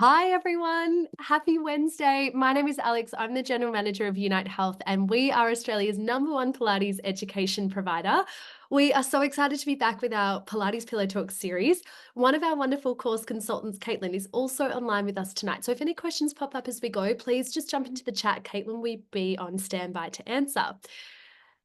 Hi, everyone. Happy Wednesday. My name is Alex. I'm the General Manager of Unite Health, and we are Australia's #1 Pilates education provider. We are so excited to be back with our Pilates Pillow Talk series. One of our wonderful course consultants, Caitlin, is also online with us tonight. So if any questions pop up as we go, please just jump into the chat. Caitlin will be on standby to answer.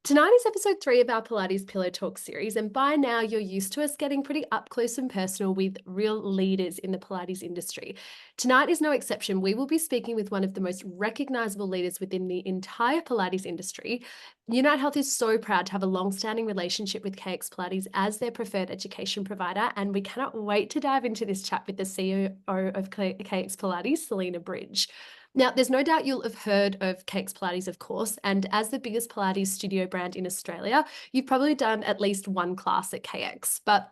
Tonight is episode 3 of our Pilates Pillow Talk series, and by now you're used to us getting pretty up close and personal with real leaders in the Pilates industry. Tonight is no exception. We will be speaking with one of the most recognizable leaders within the entire Pilates industry. Unite Health is so proud to have a long-standing relationship with KX Pilates as their preferred education provider, and we cannot wait to dive into this chat with the CEO of KX Pilates, Selina Bridge. Now, there's no doubt you'll have heard of KX Pilates, of course, and as the biggest Pilates studio brand in Australia, you've probably done at least one class at KX. But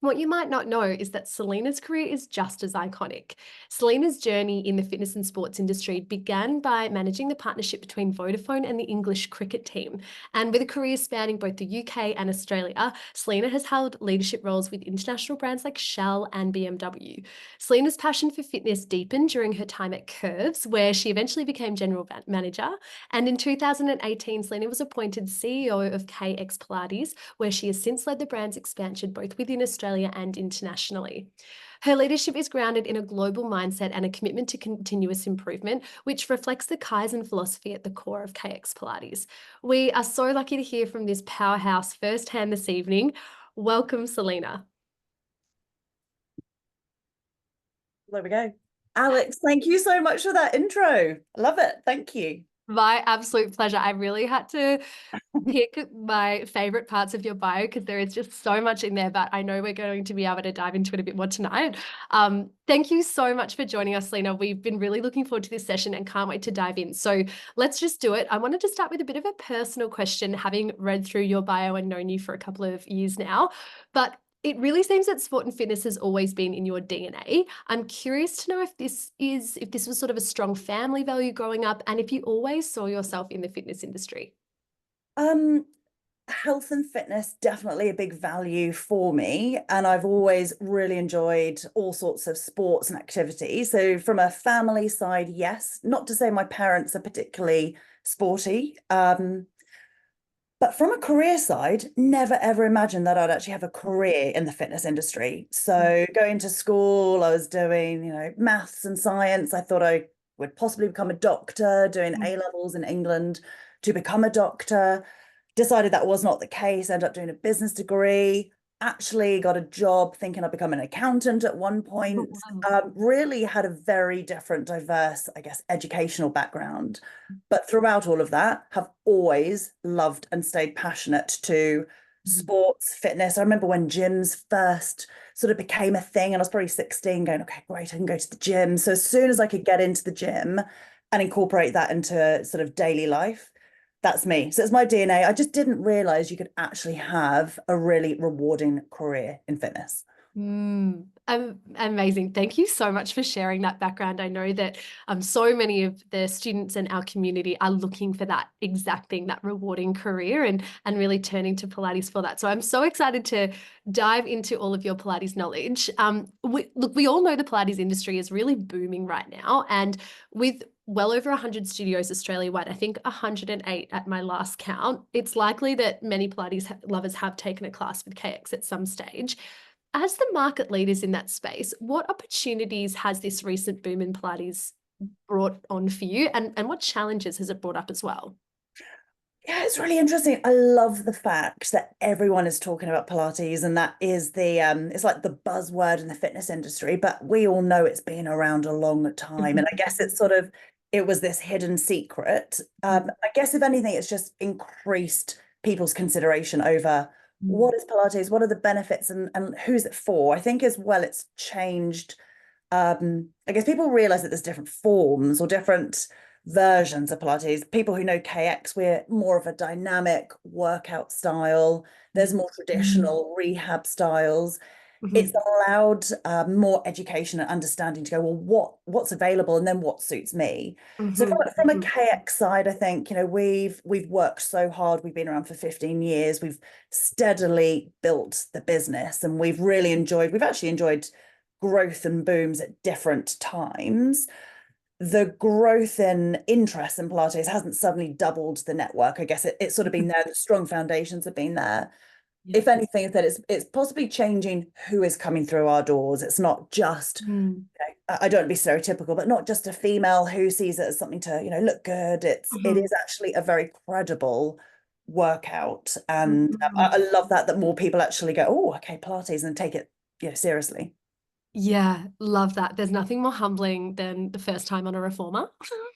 what you might not know is that Selina's career is just as iconic. Selina's journey in the fitness and sports industry began by managing the partnership between Vodafone and the English cricket team. And with a career spanning both the UK and Australia, Selina has held leadership roles with international brands like Shell and BMW. Selina's passion for fitness deepened during her time at Curves, where she eventually became general manager. And in 2018, Selina was appointed CEO of KX Pilates, where she has since led the brand's expansion both within Australia and internationally. Her leadership is grounded in a global mindset and a commitment to continuous improvement, which reflects the Kaizen philosophy at the core of KX Pilates. We are so lucky to hear from this powerhouse firsthand this evening. Welcome, Selina. There we go. Alex, thank you so much for that intro. I love it. Thank you. My absolute pleasure. I really had to pick my favorite parts of your bio because there is just so much in there, but I know we're going to be able to dive into it a bit more tonight. Thank you so much for joining us, Selina. We've been really looking forward to this session and can't wait to dive in. So let's just do it. I wanted to start with a bit of a personal question, having read through your bio and known you for a couple of years now, but it really seems that sport and fitness has always been in your DNA. I'm curious to know if this was sort of a strong family value growing up and if you always saw yourself in the fitness industry. Health and fitness, definitely a big value for me. And I've always really enjoyed all sorts of sports and activities. So from a family side, yes, not to say my parents are particularly sporty. But from a career side, never ever imagined that I'd actually have a career in the fitness industry. So going to school, I was doing, maths and science. I thought I would possibly become a doctor, doing A levels in England to become a doctor. Decided that was not the case, ended up doing a business degree, actually got a job thinking I'd become an accountant at one point. Really had a very different, diverse, I guess, educational background. But throughout all of that, have always loved and stayed passionate to sports, fitness. I remember when gyms first sort of became a thing, and I was probably 16 going, okay, great, I can go to the gym. So as soon as I could get into the gym and incorporate that into sort of daily life, that's me. So it's my DNA. I just didn't realize you could actually have a really rewarding career in fitness. Amazing. Thank you so much for sharing that background. I know that so many of the students in our community are looking for that exact thing, that rewarding career and really turning to Pilates for that. So I'm so excited to dive into all of your Pilates knowledge. We all know the Pilates industry is really booming right now, and with well over 100 studios Australia-wide, I think 108 at my last count, it's likely that many Pilates lovers have taken a class with KX at some stage. As the market leaders in that space, what opportunities has this recent boom in Pilates brought on for you, and what challenges has it brought up as well? Yeah, it's really interesting. I love the fact that everyone is talking about Pilates, and that is it's like the buzzword in the fitness industry, but we all know it's been around a long time. And I guess it was this hidden secret. I guess if anything, it's just increased people's consideration over what is Pilates, what are the benefits, and who's it for? I think as well, it's changed. I guess people realize that there's different forms or different versions of Pilates. People who know KX, we're more of a dynamic workout style. There's more traditional rehab styles. It's allowed more education and understanding to go, well, what's available and then what suits me. So from a KX side, I think, we've worked so hard. We've been around for 15 years. We've steadily built the business, and we've actually enjoyed growth and booms at different times, the growth in interest in Pilates hasn't suddenly doubled the network. I guess it's sort of been there, the strong foundations have been there. Yeah. If anything, is that it's possibly changing who is coming through our doors. It's not just, Mm. I don't want to be stereotypical, but not just a female who sees it as something to, look good. It Mhm. is actually a very credible workout. And I Mhm. love that more people actually go, oh, okay, Pilates, and take it, seriously. Yeah, love that. There's nothing more humbling than the first time on a reformer.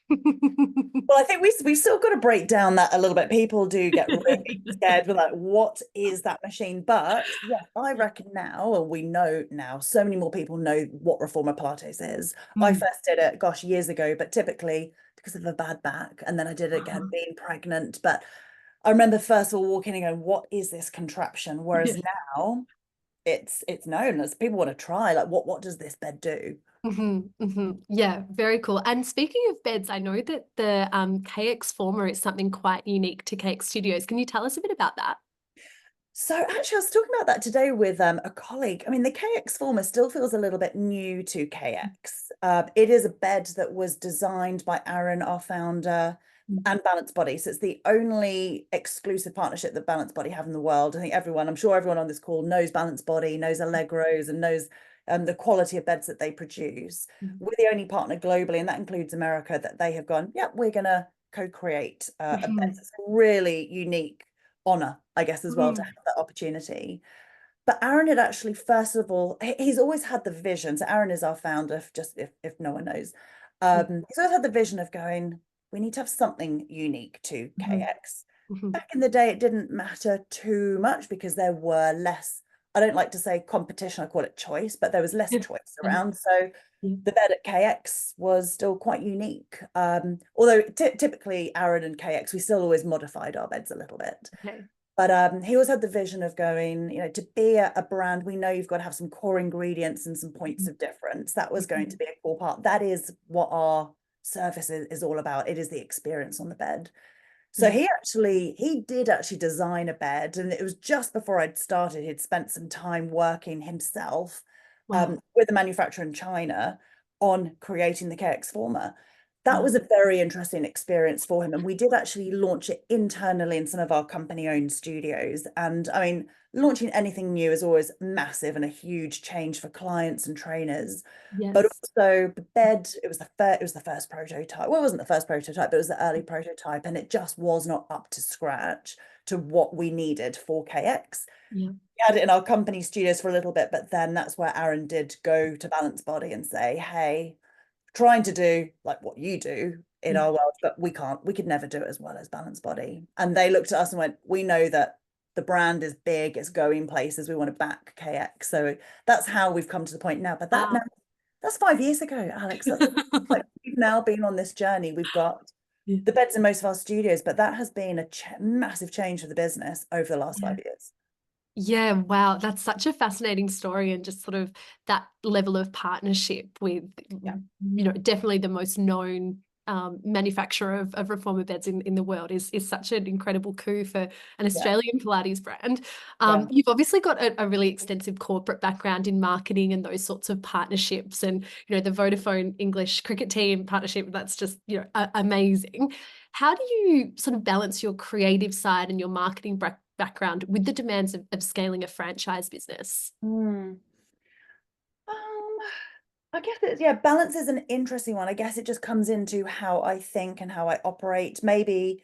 Well, I think we still got to break down that a little bit. People do get really scared with like, what is that machine? But yeah, I reckon now, and we know now, so many more people know what reformer Pilates is. I Mm. first did it, gosh, years ago, but typically because of a bad back, and then I did it again Uh-huh. being pregnant. But I remember first of all walking in and going, what is this contraption? Whereas Yeah. now it's known as people want to try, like, what does this bed do? Yeah, very cool. And speaking of beds, I know that the KX Former is something quite unique to KX Studios. Can you tell us a bit about that? So actually, I was talking about that today with a colleague. I mean, the KX Former still feels a little bit new to KX. It is a bed that was designed by Aaron, our founder, Mm. and Balance Body. So it's the only exclusive partnership that Balance Body have in the world. I think I'm sure everyone on this call knows Balance Body, knows Allegros, and knows the quality of beds that they produce. Mm. We're the only partner globally, and that includes America, that they have gone, yeah, we're going to co-create a bed Mhm. that's really unique honor, I guess, as well, to Mhm. have that opportunity. But Aaron had actually, first of all, he's always had the vision. So Aaron is our founder, just if no one knows. Yeah. He's always had the vision of going, we need to have something unique to Mhm. KX. Mhm. Back in the day, it didn't matter too much because there were less, I don't like to say competition, I call it choice, but there was less Yeah. choice I know. around. So Yeah. the bed at KX was still quite unique. Although typically Aaron and KX, we still always modified our beds a little bit. Okay. But he always had the vision of going, to be a brand, we know you've got to have some core ingredients and some points Mhm. of difference. That was going to Mhm. be a core part. That is what our service is all about. It is the experience on the bed. So Yeah. he did actually design a bed, and it was just before I'd started. He'd spent some time working himself Wow. with a manufacturer in China on creating the KX Former. That Yeah. was a very interesting experience for him, and we did actually launch it internally in some of our company-owned studios. And I mean, launching anything new is always massive and a huge change for clients and trainers. But Yes. also the bed, it was the first prototype. Well, it wasn't the first prototype, but it was the early prototype, and it just was not up to scratch to what we needed for KX. Yeah. We had it in our company studios for a little bit, but then that's where Aaron did go to Balance Body and say, hey, trying to do like what you do in Yeah. our world, but we could never do it as well as Balance Body. And they looked at us and went, we know that the brand is big, it's going places, we want to back KX. So that's how we've come to the point now. But Wow. that's 5 years ago, Alex. That's like we've now been on this journey. We've got Yeah. the beds in most of our studios, but that has been a massive change for the business over the last Yeah. 5 years. Yeah, wow. That's such a fascinating story and just sort of that level of partnership with, Yeah, definitely the most known manufacturer of reformer beds in the world is such an incredible coup for an yeah, Australian Pilates brand. yeah, You've obviously got a really extensive corporate background in marketing and those sorts of partnerships and, the Vodafone English cricket team partnership, that's just, amazing. How do you sort of balance your creative side and your marketing background with the demands of scaling a franchise business? Mm. Um, I guess yeah, balance is an interesting one. I guess it just comes into how I think and how I operate. Maybe,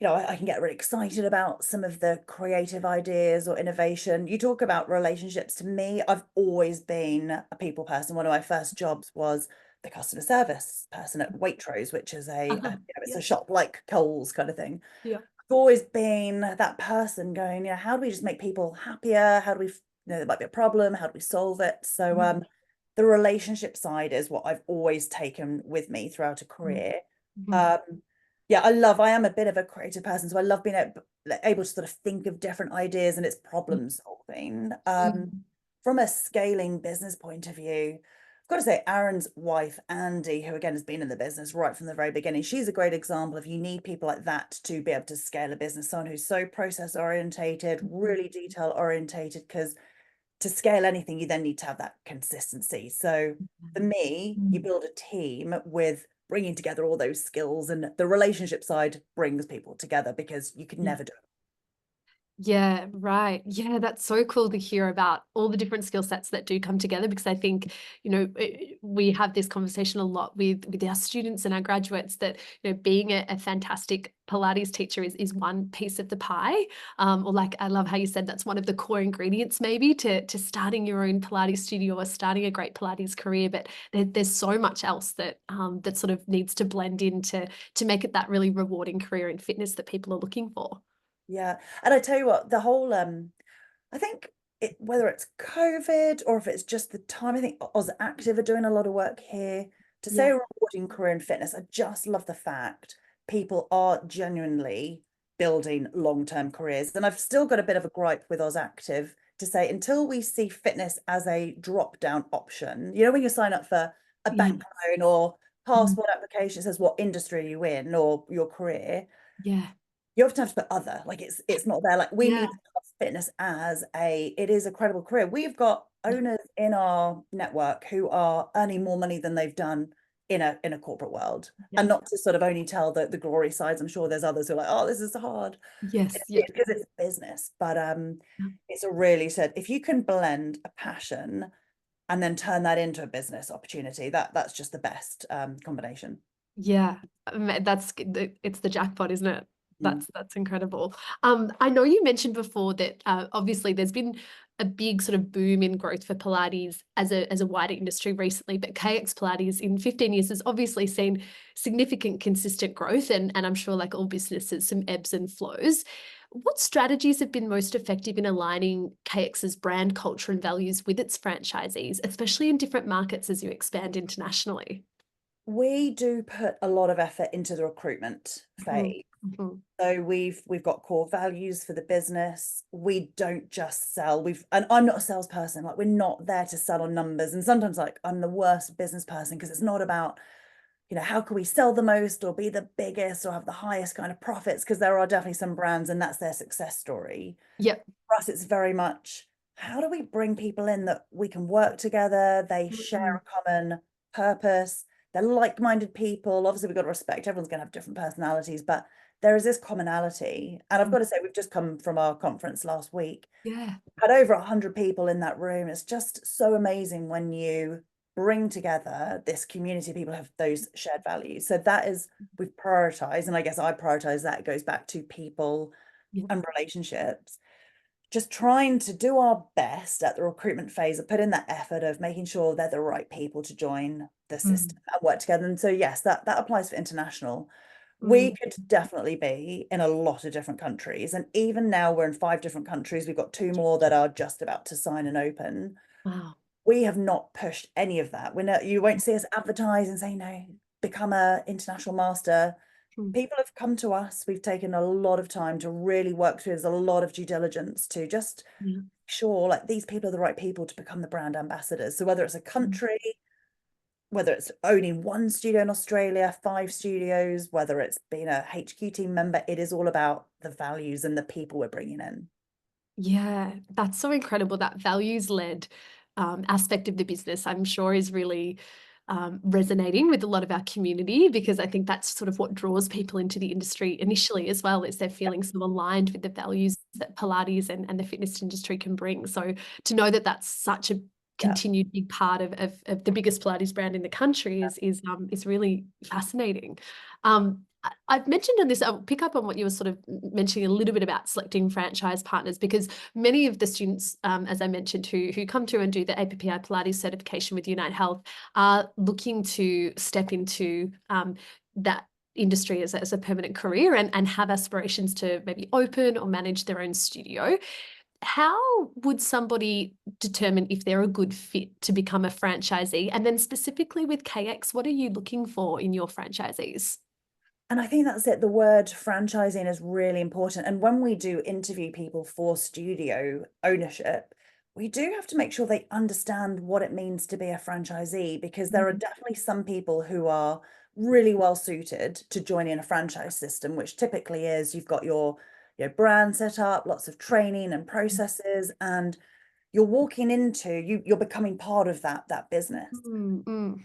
I can get really excited about some of the creative ideas or innovation. You talk about relationships. To me, I've always been a people person. One of my first jobs was the customer service person at Waitrose, which is Uh-huh. it's Yeah. a shop like Coles kind of thing. Yeah. I've always been that person going, how do we just make people happier? How do we, there might be a problem, how do we solve it? So Mhm. the relationship side is what I've always taken with me throughout a Mhm. career. Mhm. Um, yeah, I am a bit of a creative person, so I love being able to sort of think of different ideas and it's Yeah. problem solving. Mhm. From a scaling business point of view, I've got to say, Aaron's wife, Andy, who again has been in the business right from the very beginning, she's a great example of you need people like that to be able to scale a business, someone who's so process orientated, Mhm. really detail orientated, because to scale anything, you then need to have that consistency. So for me, you Mm. build a team with bringing together all those skills, and the relationship side brings people together because you could Yeah. never do Yeah, right. Yeah, that's so cool to hear about all the different skill sets that do come together because I think, we have this conversation a lot with our students and our graduates that, being a fantastic Pilates teacher is one piece of the pie. Or like I love how you said that's one of the core ingredients maybe to starting your own Pilates studio or starting a great Pilates career. But there's so much else that sort of needs to blend in to make it that really rewarding career in fitness that people are looking for. Yeah. And I tell you what, the whole I think whether it's COVID or if it's just the time, I think Oz Active are doing a lot of work here to say Yeah. a rewarding career in fitness. I just love the fact people are genuinely building long-term careers. And I've still got a bit of a gripe with Oz Active to say until we see fitness as a drop-down option, when you sign up for a Yeah. bank loan or Mm. passport application, it says what industry are you in or your career, Yeah. you often have to put other, like it's not there. Like we Yeah. need to have fitness as it is a credible career. We've got Yeah. owners in our network who are earning more money than they've done in a corporate world. Yeah. And not to sort of only tell the glory sides. I'm sure there's others who are like, oh, this is hard. Yes. It's Yeah. because it's business. But Yeah. it's a really said if you can blend a passion and then turn that into a business opportunity, that's just the best combination. Yeah, it's the jackpot, isn't it? Mm. That's incredible. I know you mentioned before that obviously there's been a big sort of boom in growth for Pilates as a wider industry recently, but KX Pilates in 15 years has obviously seen significant consistent growth and I'm sure like all businesses, some ebbs and flows. What strategies have been most effective in aligning KX's brand culture and values with its franchisees, especially in different markets as you expand internationally? We do put a lot of effort into the recruitment Mhm, phase. mhm. So we've got core values for the business. We don't just sell. And I'm not a salesperson. Like we're not there to sell on numbers. And sometimes like I'm the worst business person because it's not about, how can we sell the most or be the biggest or have the highest kind of profits? Because there are definitely some brands and that's their success story. Yep. For us, it's very much how do we bring people in that we can work together? They share Mm, a common purpose. They're like-minded people. Obviously, we've got to respect everyone's going to have different personalities, but there is this commonality. And I've mm. got to say, we've just come from our conference last week, Yeah. had over 100 people in that room. It's just so amazing when you bring together this community of people who have those shared values. So that is, we've prioritized, and I guess I prioritize that. It goes back to people Yeah. and relationships, just trying to do our best at the recruitment phase of put in that effort of making sure they're the right people to join the Mm, system and work together. And so yes, that applies for international. We mm. could definitely be in a lot of different countries, and even now we're in 5 different countries. We've got 2 more that are just about to sign and open. Wow. We have not pushed any of that. You won't see us advertise and say, become a international master. Mm, People have come to us. We've taken a lot of time to really work through. There's a lot of due diligence to just yeah. sure like these people are the right people to become the brand ambassadors. So whether it's a Mm. country, whether it's owning one studio in Australia, 5 studios, whether it's being a HQ team member, it is all about the values and the people we're bringing in. Yeah, that's so incredible. That values-led aspect of the business, I'm sure, is really resonating with a lot of our community because I think that's sort of what draws people into the industry initially as well, is they're feeling so aligned with the values that Pilates and the fitness industry can bring. So to know that that's such a Yeah. continued big part of the biggest Pilates brand in the country is really fascinating. I've mentioned in this, I'll pick up on what you were sort of mentioning a little bit about selecting franchise partners because many of the students, as I mentioned, who come to and do the APPI Pilates certification with Unite Health are looking to step into that industry as a permanent career and have aspirations to maybe open or manage their own studio. How would somebody determine if they're a good fit to become a franchisee? And then specifically with KX, what are you looking for in your franchisees? And I think that's it. The word franchising is really important. And when we do interview people for studio ownership, we do have to make sure they understand what it means to be a franchisee, because there are Mhm. definitely some people who are really well suited to join in a franchise system, which typically is you've got your brand set up, lots of training and processes, and you're walking into, you're becoming part of that business. Mm, mm,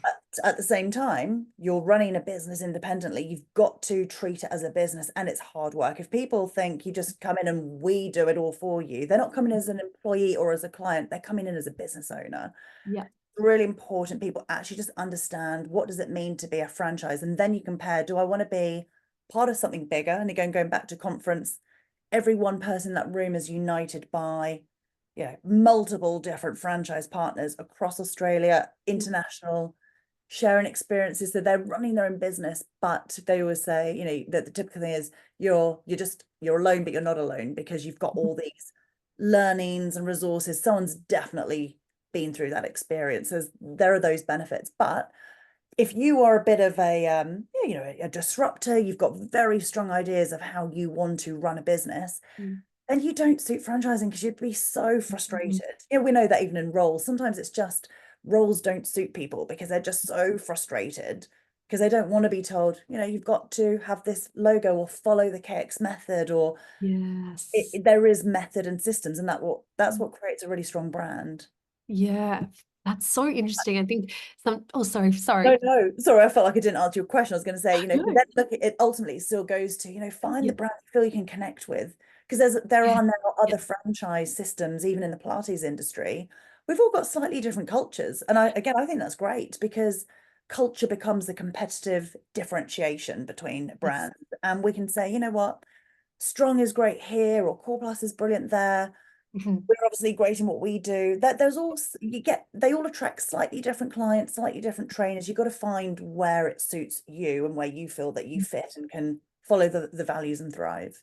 At the same time, you're running a business independently. You've got to treat it as a business, and it's hard work. If people think you just come in and we do it all for you, they're not coming as an employee or as a client, they're coming in as a business owner. yeah. Really important people actually just understand what does it mean to be a franchise, and then you compare, do I want to be part of something bigger? And again, going back to conference, every one person in that room is united by multiple different franchise partners across Australia, international, sharing experiences. So they're running their own business, but they always say, that the typical thing is you're alone, but you're not alone, because you've got all these learnings and resources. Someone's definitely been through that experience. So there are those benefits. But if you are a bit of a disruptor, you've got very strong ideas of how you want to run a business, Mm, then you don't suit franchising, because you'd be so mm, frustrated. We know that even in roles, sometimes it's just roles don't suit people because they're just so frustrated, because they don't want to be told, you've got to have this logo or follow the KX method, or yes. there is method and systems, and that's what creates a really strong brand. Yeah. That's so interesting. I think oh, sorry, No, sorry. no, sorry, I felt like I didn't answer your question. I was going to say, No. then look at it, ultimately it still goes to, find Yeah. the brand you feel you can connect with. Because there Yeah. are now Yeah. other franchise systems, even in the Pilates industry. We've all got slightly different cultures. And I think that's great, because culture becomes the competitive differentiation between Yes. brands. And we can say, you know what, Strong is great here, or Core Plus is brilliant there. Mhm. We're obviously great in what we do. That there's also, they all attract slightly different clients, slightly different trainers. You've got to find where it suits you and where you feel that you fit and can follow the values and thrive.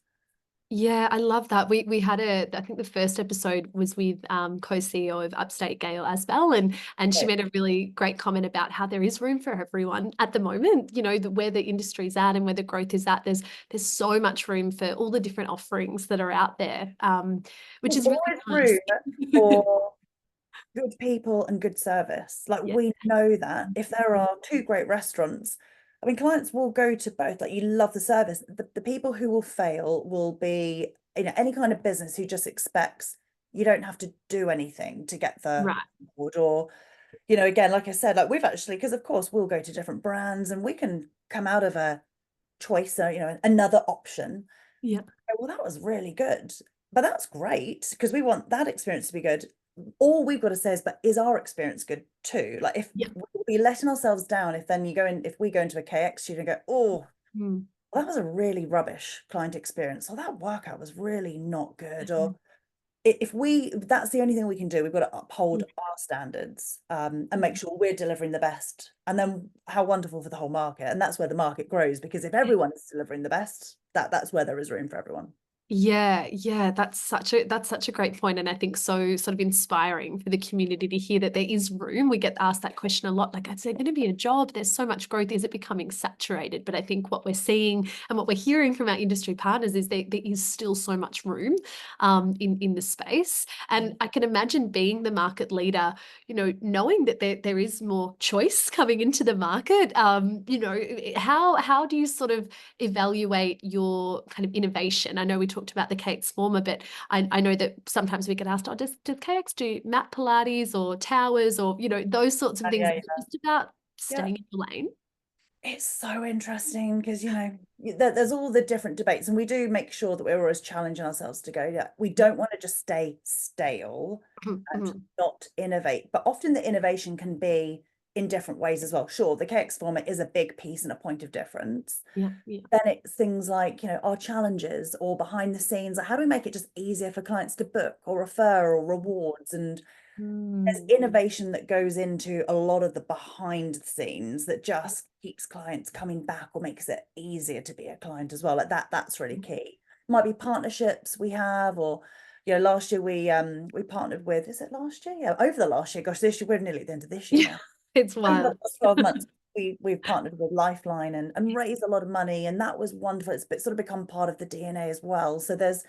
Yeah, I love that. We had I think the first episode was with co-CEO of Upstate, Gail Asbell, and she Right. made a really great comment about how there is room for everyone at the moment. Where the industry's at and where the growth is at. There's so much room for all the different offerings that are out there, which There's is really always room nice. for good people and good service. Like, Yeah. we know that if there are two great restaurants, I mean, clients will go to both. Like, you love the service. The people who will fail will be, any kind of business who just expects you don't have to do anything to get the Right. board, or, again, like I said, like, we've actually, because of course we'll go to different brands and we can come out of a choice, or, another option. Yeah. Well, that was really good. But that's great, because we want that experience to be good. All we've got to say is, but is our experience good too? Like, if Yeah. we'll be letting ourselves down, if we go into a KX student and go, oh, Mm. well, that was a really rubbish client experience, or that workout was really not good, or Mhm. if that's the only thing we can do. We've got to uphold Yeah. our standards, and make sure we're delivering the best. And then how wonderful for the whole market. And that's where the market grows, because if everyone is delivering the best, that's where there is room for everyone. Yeah, yeah, that's such a great point, and I think so sort of inspiring for the community to hear that there is room. We get asked that question a lot, like, is there going to be a job? There's so much growth. Is it becoming saturated? But I think what we're seeing and what we're hearing from our industry partners is there is still so much room in the space. And I can imagine being the market leader, knowing that there is more choice coming into the market. How do you sort of evaluate your kind of innovation? I know we talked about the KX Former, but I know that sometimes we get asked, oh, does KX do mat Pilates or towers or, those sorts of things? Yeah, Is it just about yeah. staying in the lane? It's so interesting, because there's all the different debates, and we do make sure that we're always challenging ourselves to go, yeah, we don't want to just stay stale Mhm, and mhm. not innovate. But often the innovation can be in different ways as well. Sure, the KX format is a big piece and a point of difference. Yeah, yeah. Then it's things like, our challenges or behind the scenes. Like, how do we make it just easier for clients to book or refer, or rewards? And there's Mm, innovation that goes into a lot of the behind the scenes that just keeps clients coming back, or makes it easier to be a client as well. Like, that's really key. Might be partnerships we have, or last year we partnered with, is it last year? Yeah, over the last year. Gosh, this year, we're nearly at the end of this year yeah, now. it's Over the wild. last 12 months, we've partnered with Lifeline, and raised a lot of money, and that was wonderful. It's sort of become part of the DNA as well. So there's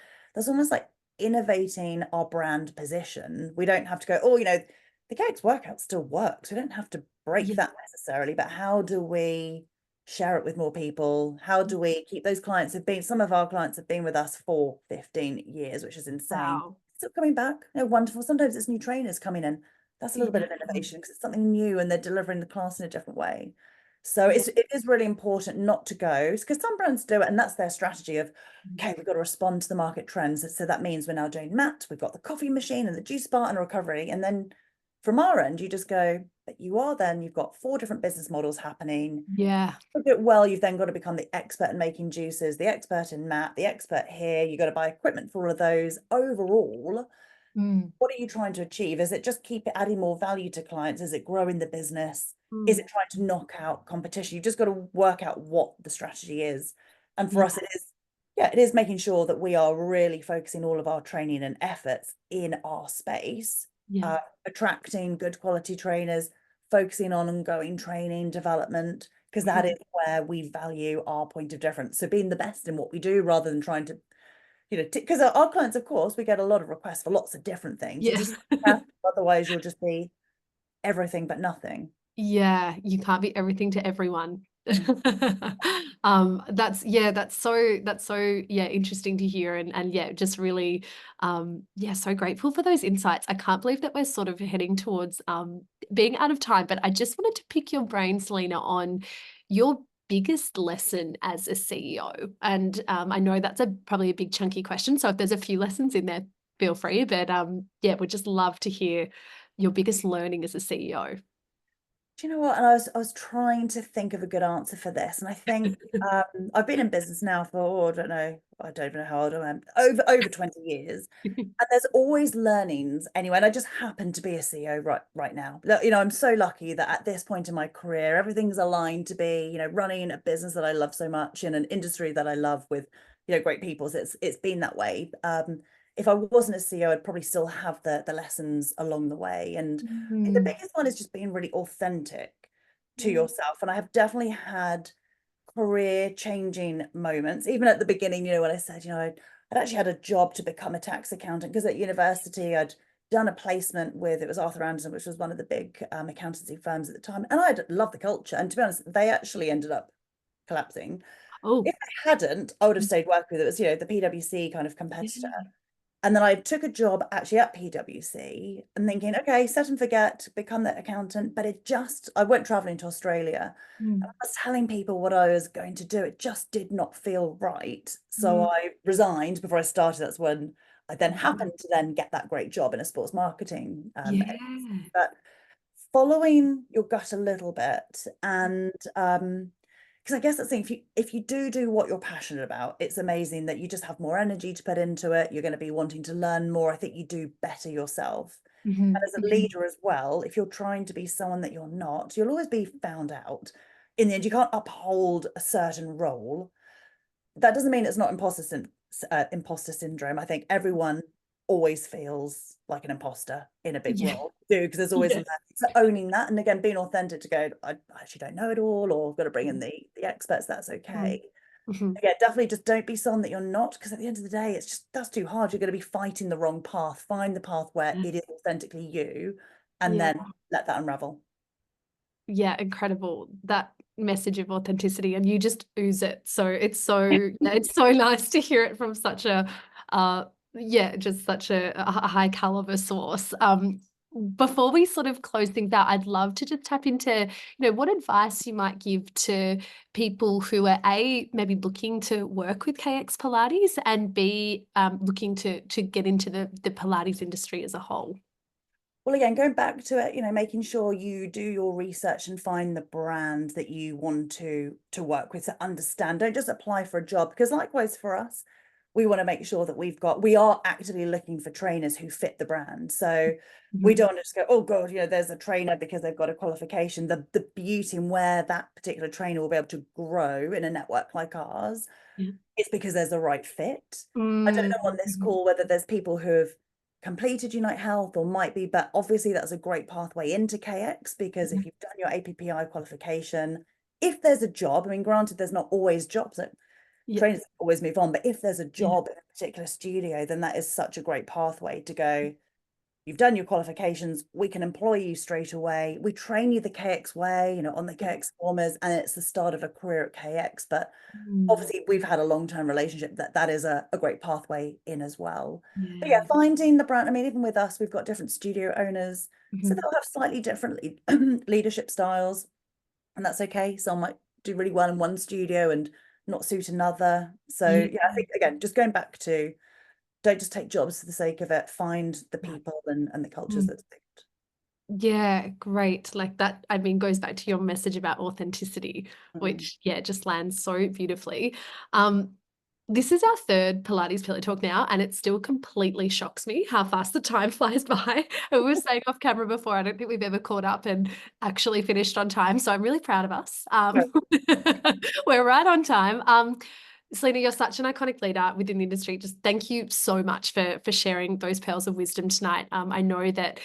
almost like innovating our brand position. We don't have to go, oh, the cakes workout still works. We don't have to break Yeah. that necessarily, but how do we share it with more people? How do we keep those clients? Some of our clients have been with us for 15 years, which is insane. Wow. still coming back. Wonderful. Sometimes it's new trainers coming in. That's a little bit Yeah. of innovation because it's something new and they're delivering the class in a different way. So Yeah. it is really important not to go because some brands do it, and that's their strategy of, okay, we've got to respond to the market trends. So that means we're now doing mat, we've got the coffee machine and the juice bar and recovery. And then from our end, you just go, but you've got 4 different business models happening. Yeah. To do it well, you've then got to become the expert in making juices, the expert in mat, the expert here. You've got to buy equipment for all of those. Overall, Mm, what are you trying to achieve? Is it just keep it adding more value to clients? Is it growing the business? Is mm. it trying to knock out competition? You've just got to work out what the strategy is. And for Yeah. us, it is making sure that we are really focusing all of our training and efforts in our space, Yeah. uh, attracting good quality trainers, focusing on ongoing training development, because that is Mhm. where we value our point of difference. So being the best in what we do rather than trying to, because our clients, of course, we get a lot of requests for lots of different things. You Yeah. just have to, otherwise you'll just be everything but nothing. Yeah, you can't be everything to everyone. That's so yeah, interesting to hear and yeah, just really yeah, so grateful for those insights. I can't believe that we're sort of heading towards being out of time, but I just wanted to pick your brain, Selena, on your biggest lesson as a CEO. And I know that's probably a big chunky question. So if there's a few lessons in there, feel free. But yeah, we'd just love to hear your biggest learning as a CEO. Do you know what? And I was trying to think of a good answer for this, and I think I've been in business now for I don't even know how old I am, over 20 years. And there's always learnings anyway. And I just happen to be a CEO right now. I'm so lucky that at this point in my career, everything's aligned to be, running a business that I love so much in an industry that I love with, great people. So it's been that way. If I wasn't a CEO, I'd probably still have the lessons along the way. And I think the Mm. biggest one is just being really authentic to Mm. yourself. And I have definitely had career changing moments, even at the beginning, when I said, I'd actually had a job to become a tax accountant because at university I'd done a placement with, it was Arthur Anderson, which was one of the big accountancy firms at the time. And I'd loved the culture. And to be honest, they actually ended up collapsing. Oh, If they hadn't, I would have stayed working with it. It was, the PwC kind of competitor. yeah. And then I took a job actually at PwC and thinking, okay, set and forget, become that accountant. But I went traveling to Australia. I Mm. was telling people what I was going to do. It just did not feel right. So Mm. I resigned before I started. That's when I then Mhm. happened to then get that great job in a sports marketing. Yeah. But following your gut a little bit and because I guess that's the thing, if you do what you're passionate about, it's amazing that you just have more energy to put into it. You're going to be wanting to learn more. I think you do better yourself. And Mhm. as a Mhm. leader as well, if you're trying to be someone that you're not, you'll always be found out. In the end, you can't uphold a certain role. That doesn't mean it's not imposter syndrome. I think everyone always feels like an imposter in a big Yeah. role, do because there's always Yeah. some so owning that, and again being authentic to go, I actually don't know it all, or I've got to bring in the experts. That's Mm. okay. Mhm. Yeah, definitely just don't be someone that you're not, because at the end of the day, it's just that's too hard. You're going to be fighting the wrong path. Find the path where Yeah. it is authentically you, and Yeah. then let that unravel. Yeah, incredible. That message of authenticity and you just ooze it. So it's so nice to hear it from such a yeah, just such a high caliber source. Before we sort of close things out, I'd love to just tap into, what advice you might give to people who are maybe looking to work with KX Pilates and B looking to get into the Pilates industry as a whole. Well, again, going back to it, making sure you do your research and find the brand that you want to work with, to understand. Don't just apply for a job, because likewise for us, we want to make sure that we are actively looking for trainers who fit the brand. So we Mhm. don't want to just go, oh God, there's a trainer because they've got a qualification. The beauty in where that particular trainer will be able to grow in a network like ours, Yeah. it's because there's a right fit. I don't Mm. know on this call whether there's people who have completed Unite Health or might be, but obviously that's a great pathway into KX, because Yeah. if you've done your APPI qualification, if there's a job, I mean, granted, there's not always jobs, that Yeah. trainers always move on, but if there's a Yeah. job in a particular studio, then that is such a great pathway to go, you've done your qualifications, we can employ you straight away. We train you the KX way, on the Yeah. KX formers, and it's the start of a career at KX. But Mm. obviously, we've had a long-term relationship that is a great pathway in as well. But yeah, Yeah. finding the brand, I mean, even with us, we've got different studio owners, so Mhm. they'll have slightly different leadership styles, and that's okay. Some might do really well in one studio and not suit another. So Yeah. yeah, I think again, just going back to don't just take jobs for the sake of it, find the Yeah. people and the cultures Mm. that suit. Yeah, great. Like that, I mean, goes back to your message about authenticity, Mm. which, yeah, just lands so beautifully. Um, this is our third Pilates Pillow Talk now, and it still completely shocks me how fast the time flies by. We were saying off camera before, I don't think we've ever caught up and actually finished on time. So I'm really proud of us. We're right on time. Selina, you're such an iconic leader within the industry. Just thank you so much for sharing those pearls of wisdom tonight. I know that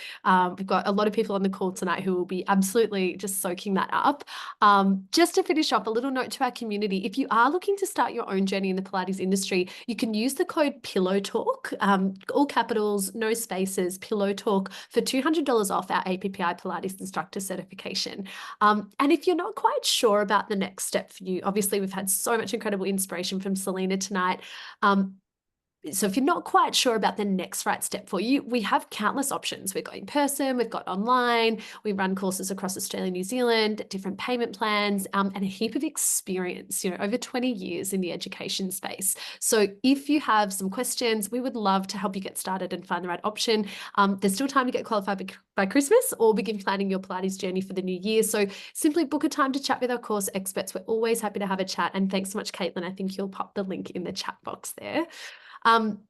we've got a lot of people on the call tonight who will be absolutely just soaking that up. Just to finish off, a little note to our community. If you are looking to start your own journey in the Pilates industry, you can use the code Pillow Talk, all capitals, no spaces, Pillow Talk for $200 off our APPI Pilates instructor certification. And if you're not quite sure about the next step for you, obviously we've had so much incredible inspiration from Selina tonight. So if you're not quite sure about the next right step for you, we have countless options. We've got in person, we've got online, we run courses across Australia, New Zealand, different payment plans, and a heap of experience, over 20 years in the education space. So if you have some questions, we would love to help you get started and find the right option. There's still time to get qualified by Christmas or begin planning your Pilates journey for the new year. So simply book a time to chat with our course experts. We're always happy to have a chat. And thanks so much, Caitlin. I think you'll pop the link in the chat box there. Um,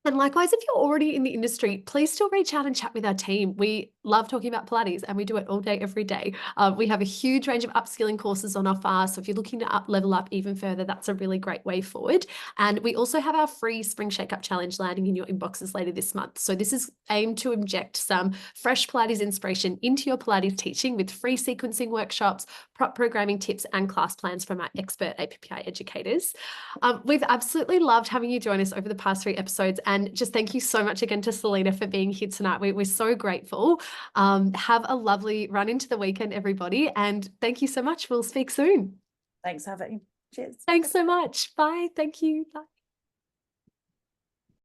and likewise, if you're already in the industry, please still reach out and chat with our team. We love talking about Pilates and we do it all day, every day. We have a huge range of upskilling courses on offer. So if you're looking to level up even further, that's a really great way forward. And we also have our free Spring Shake-Up Challenge landing in your inboxes later this month. So this is aimed to inject some fresh Pilates inspiration into your Pilates teaching with free sequencing workshops, prop programming tips, and class plans from our expert APPI educators. We've absolutely loved having you join us over the past 3 episodes. And just thank you so much again to Selina for being here tonight. We're so grateful. Have a lovely run into the weekend, everybody. And thank you so much. We'll speak soon. Thanks, have it. Cheers. Thanks so much. Bye. Thank you. Bye.